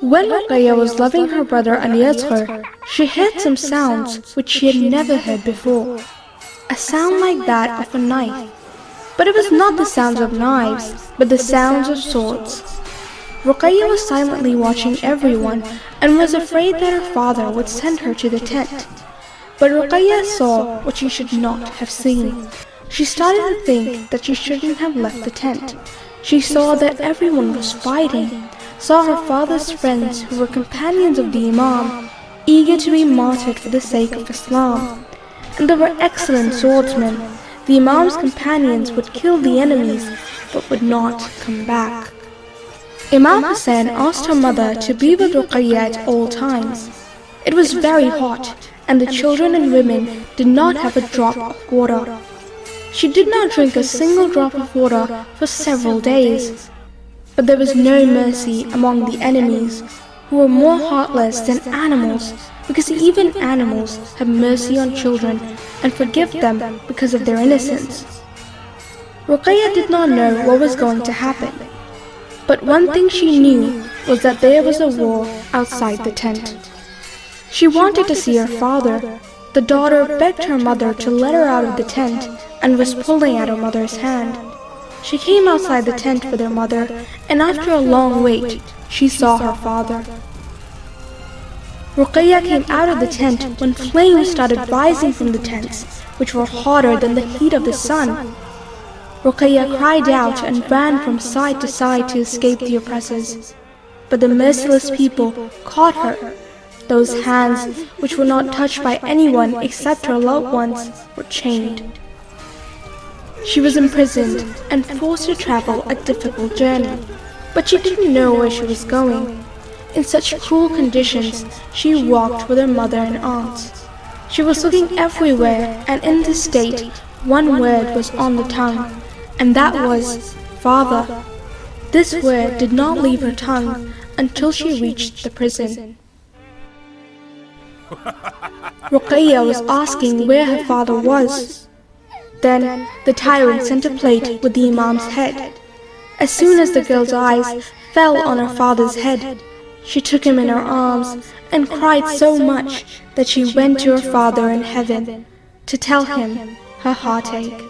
When Ruqaiyya was loving her brother Al-Yazghar, she heard some sounds which she had never heard before. A sound like that of a knife. But it was not the sounds of knives, but the sounds of swords. Ruqaiyya was silently watching everyone and was afraid that her father would send her to the tent. But Ruqaiyya saw what she should not have seen. She started to think that she shouldn't have left the tent. She saw that everyone was fighting, saw her father's friends who were companions of the Imam, eager to be martyred for the sake of Islam. And they were excellent swordsmen. The Imam's companions would kill the enemies, but would not come back. Imam Hussain asked her mother to be with Ruqaiyya at all times. It was very hot, and the children and women did not have a drop of water. She did not drink a single drop of water for several days. But there was no mercy among the enemies, who were more heartless than animals, because even animals have mercy on children and forgive them because of their innocence. Ruqaiyya did not know what was going to happen, but one thing she knew was that there was a war outside the tent. She wanted to see her father. The daughter begged her mother to let her out of the tent and was pulling at her mother's hand. She came outside the tent with her mother, and after a long wait, she saw her father. Ruqaiyya came out of the tent when flames started rising from the tents, which were hotter than the heat of the sun. Ruqaiyya cried out and ran from side to side to escape the oppressors. But the merciless people caught her. Those hands, which were not touched by anyone except her loved ones, were chained. She was imprisoned and forced to travel a difficult journey, but she didn't know where she was going. In such cruel conditions, she walked with her mother and aunts. She was looking everywhere, and in this state, one word was on the tongue, and that was father. This word did not leave her tongue until she reached the prison. Ruqaiyya was asking where her father was. Then the tyrant sent a plate with the Imam's head. As soon as the girl's eyes fell on her father's head, she took him in her arms and cried so much that she went to her father in heaven to tell him her heartache.